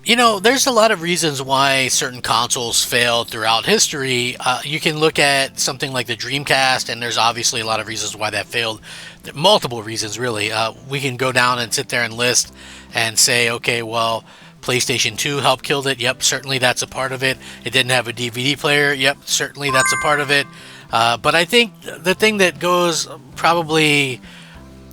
There's a lot of reasons why certain consoles failed throughout history. You can look at something like the Dreamcast, and there's obviously a lot of reasons why that failed. Multiple reasons, really. We can go down and sit there and list and say, okay, well, PlayStation 2 helped kill it. Yep, certainly that's a part of it. It didn't have a DVD player. Yep, certainly that's a part of it. But I think the thing that goes probably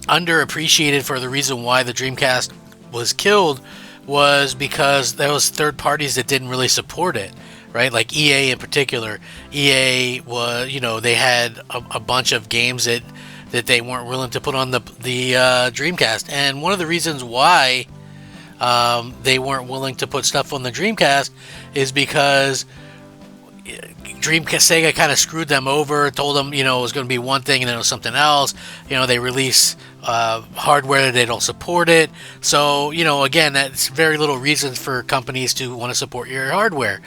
underappreciated for the reason why the Dreamcast was killed was because there was third parties that didn't really support it, right? Like EA in particular. EA was, they had a bunch of games that they weren't willing to put on the Dreamcast, and one of the reasons why they weren't willing to put stuff on the Dreamcast is because Sega kind of screwed them over, told them, it was going to be one thing and then it was something else. They release hardware that they don't support it. So, again, that's very little reasons for companies to want to support your hardware.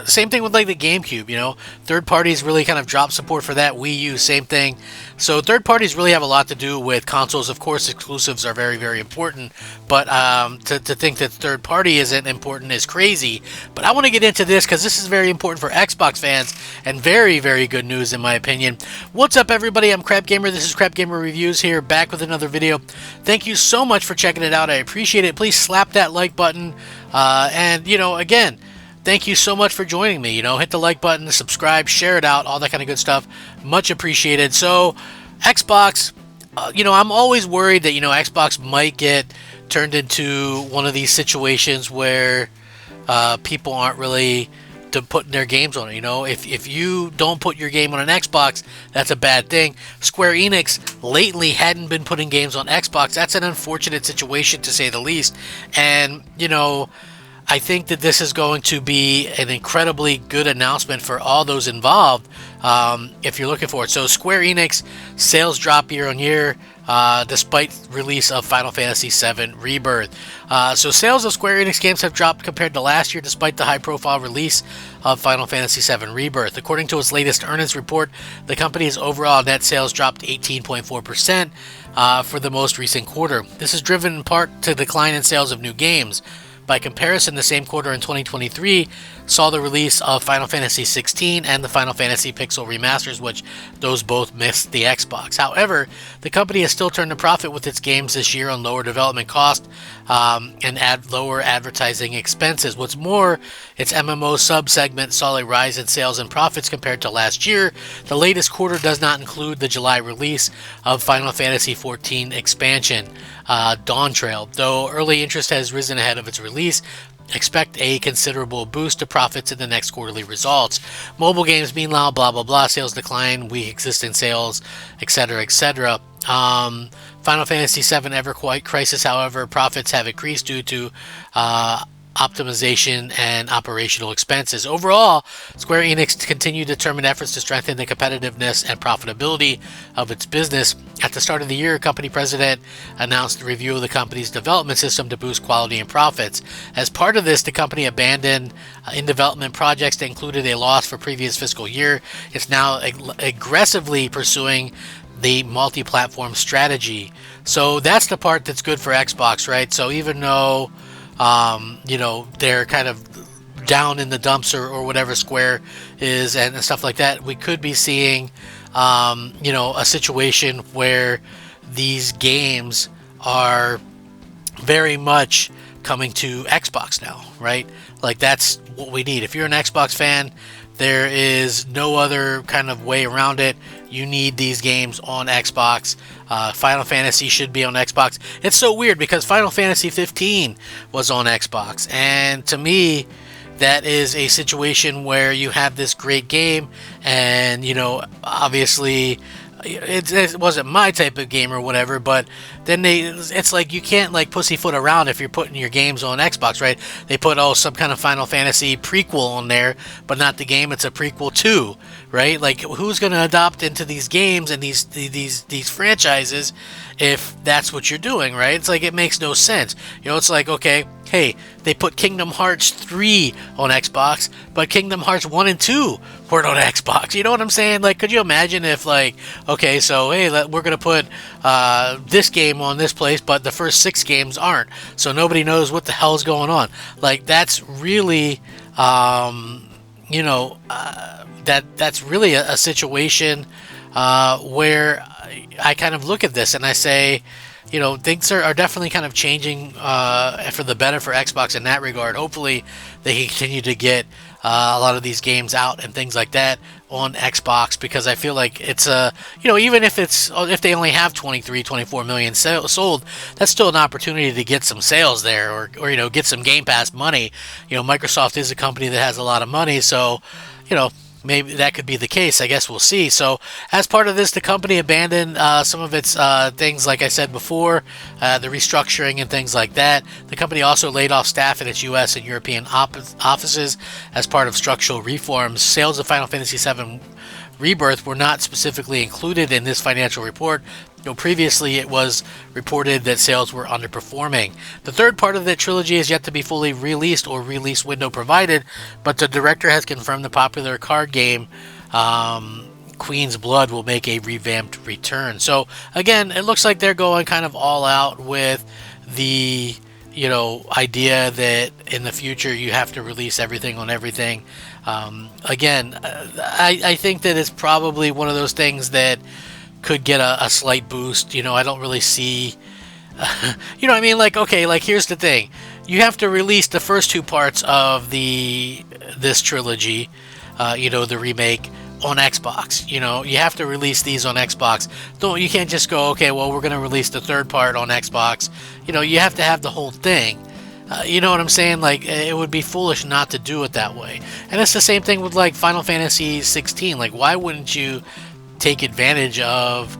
Same thing with like the GameCube, third parties really kind of dropped support for that. Wii U, same thing. So third parties really have a lot to do with consoles. Of course, exclusives are very, very important, but to think that third party isn't important is crazy. But I want to get into this because this is very important for Xbox fans and very, very good news in my opinion. What's up, everybody? I'm Crap Gamer. This is Crap Gamer Reviews here, back with another video. Thank you so much for checking it out. I appreciate it. Please slap that like button. And again, thank you so much for joining me. Hit the like button, subscribe, share it out, all that kind of good stuff. Much appreciated. So, Xbox, I'm always worried that, Xbox might get turned into one of these situations where people aren't really putting their games on it. If you don't put your game on an Xbox, that's a bad thing. Square Enix lately hadn't been putting games on Xbox. That's an unfortunate situation, to say the least. And, I think that this is going to be an incredibly good announcement for all those involved if you're looking for it. So Square Enix sales drop year on year despite release of Final Fantasy VII Rebirth. So sales of Square Enix games have dropped compared to last year despite the high-profile release of Final Fantasy VII Rebirth. According to its latest earnings report, the company's overall net sales dropped 18.4% for the most recent quarter. This is driven in part to the decline in sales of new games. By comparison, the same quarter in 2023 saw the release of Final Fantasy XVI and the Final Fantasy Pixel remasters, which those both missed the Xbox. However, the company has still turned a profit with its games this year on lower development costs and lower advertising expenses. What's more, its MMO sub-segment saw a rise in sales and profits compared to last year. The latest quarter does not include the July release of Final Fantasy XIV expansion, Dawn Trail. Though early interest has risen ahead of its release, expect a considerable boost to profits in the next quarterly results. Mobile games, meanwhile, blah blah blah, sales decline, weak existing sales, etc., etc. Final Fantasy VII Ever Crisis, however, profits have increased due to optimization and operational expenses. Overall, Square Enix continued determined efforts to strengthen the competitiveness and profitability of its business. At the start of the year, company president announced a review of the company's development system to boost quality and profits. As part of this, the company abandoned in-development projects that included a loss for previous fiscal year. It's now aggressively pursuing the multi-platform strategy. So that's the part that's good for Xbox, right? So even though they're kind of down in the dumps or whatever Square is and stuff like that, we could be seeing, a situation where these games are very much coming to Xbox now, right? Like, that's what we need. If you're an Xbox fan, there is no other kind of way around it. You need these games on Xbox. Final Fantasy should be on Xbox. It's so weird because Final Fantasy 15 was on Xbox. And to me, that is a situation where you have this great game and, obviously it wasn't my type of game or whatever, but then it's like you can't like pussyfoot around if you're putting your games on Xbox, right? They put some kind of Final Fantasy prequel on there, but not the game. It's a prequel to, right? Like, who's going to adopt into these games and these franchises if that's what you're doing, right? It's like, it makes no sense. It's like, okay, hey, they put Kingdom Hearts 3 on Xbox, but Kingdom Hearts 1 and 2 weren't on Xbox. You know what I'm saying? Like, could you imagine if, like, okay, so, hey, we're going to put this game on this place, but the first 6 games aren't, so nobody knows what the hell's going on. Like, that's really, that's really a situation where I kind of look at this and I say, things are definitely kind of changing for the better for Xbox in that regard. Hopefully, they continue to get a lot of these games out and things like that on Xbox, because I feel like it's even if they only have 24 million sold, that's still an opportunity to get some sales there, or get some Game Pass money. Microsoft is a company that has a lot of money, so maybe that could be the case. I guess we'll see. So, as part of this, the company abandoned some of its things, like I said before, the restructuring and things like that. The company also laid off staff in its U.S. and European offices as part of structural reforms. Sales of Final Fantasy VII Rebirth were not specifically included in this financial report. Previously it was reported that sales were underperforming. The third part of the trilogy is yet to be fully released or release window provided, but the director has confirmed the popular card game Queen's Blood will make a revamped return. So again, it looks like they're going kind of all out with the idea that in the future you have to release everything on everything. I think that it's probably one of those things that could get a slight boost. I don't really see, what I mean? Like, okay, like, here's the thing. You have to release the first 2 parts of this trilogy, the remake, on Xbox. You have to release these on Xbox. You can't just go, okay, well, we're going to release the third part on Xbox. You have to have the whole thing. You know what I'm saying? Like, it would be foolish not to do it that way. And it's the same thing with, like, Final Fantasy 16. Like, why wouldn't you take advantage of,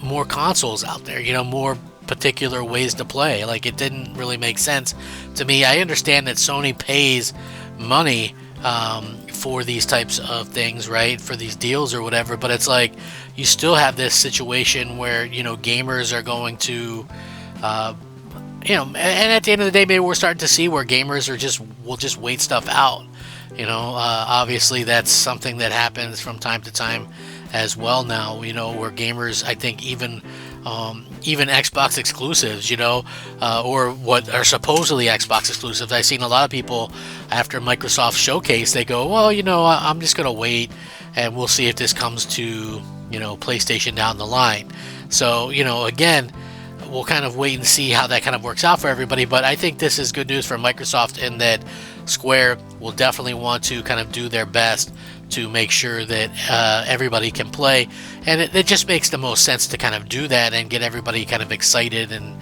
more consoles out there, more particular ways to play? Like, it didn't really make sense to me. I understand that Sony pays money for these types of things, right? For these deals or whatever, but it's like, you still have this situation where, gamers are going to, and at the end of the day, maybe we're starting to see where gamers will just wait stuff out. Obviously that's something that happens from time to time as well now, where gamers, I think even Xbox exclusives, or what are supposedly Xbox exclusives. I've seen a lot of people after Microsoft Showcase, they go, well, I'm just going to wait and we'll see if this comes to, PlayStation down the line. So, again, we'll kind of wait and see how that kind of works out for everybody. But I think this is good news for Microsoft in that Square will definitely want to kind of do their best to make sure that everybody can play, and it just makes the most sense to kind of do that and get everybody kind of excited and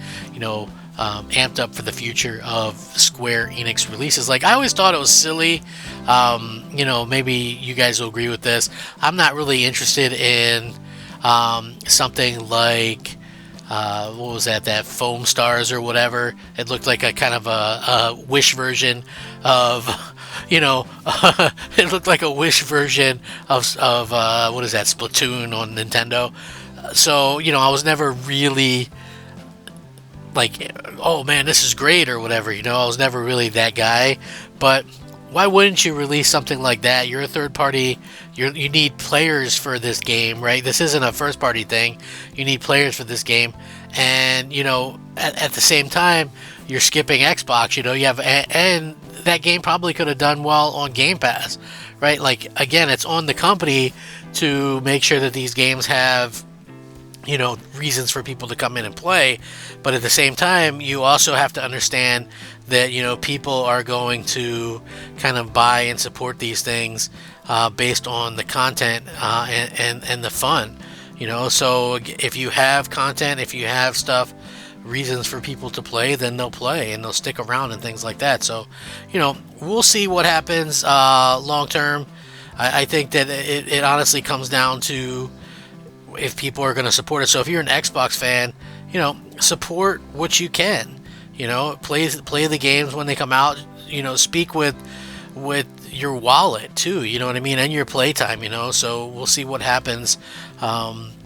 amped up for the future of Square Enix releases. Like, I always thought it was silly. Maybe you guys will agree with this. I'm not really interested in something like what was that Foam Stars or whatever. It looked like a kind of a Wish version of it looked like a Wish version of what is that, Splatoon on Nintendo. So I was never really like, oh man, this is great or whatever. I was never really that guy. But why wouldn't you release something like that? You're a third party. You need players for this game, right? This isn't a first party thing. You need players for this game, and at the same time, you're skipping Xbox. You have, and that game probably could have done well on Game Pass, right? Like, again, it's on the company to make sure that these games have reasons for people to come in and play, but at the same time, you also have to understand that people are going to kind of buy and support these things based on the content and the fun. So if you have content, if you have stuff, reasons for people to play, then they'll play and they'll stick around and things like that. So we'll see what happens long term. I think that it honestly comes down to if people are going to support it. So if you're an Xbox fan, support what you can. Play the games when they come out. Speak with with your wallet too, you know what I mean, and your playtime, you know. So we'll see what happens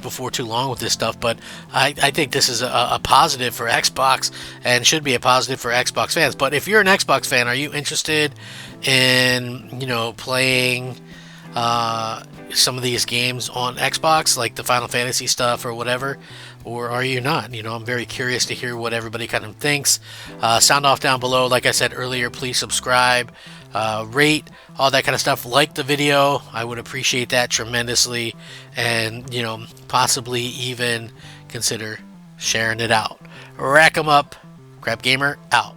before too long with this stuff. But I think this is a positive for Xbox and should be a positive for Xbox fans. But if you're an Xbox fan, are you interested in, you know, playing some of these games on Xbox, like the Final Fantasy stuff or whatever, or are you not? You know, I'm very curious to hear what everybody kind of thinks. Sound off down below. Like I said earlier, please subscribe, rate, all that kind of stuff. Like the video, I would appreciate that tremendously, and you know, possibly even consider sharing it out. Rack 'em up. Crap Gamer out.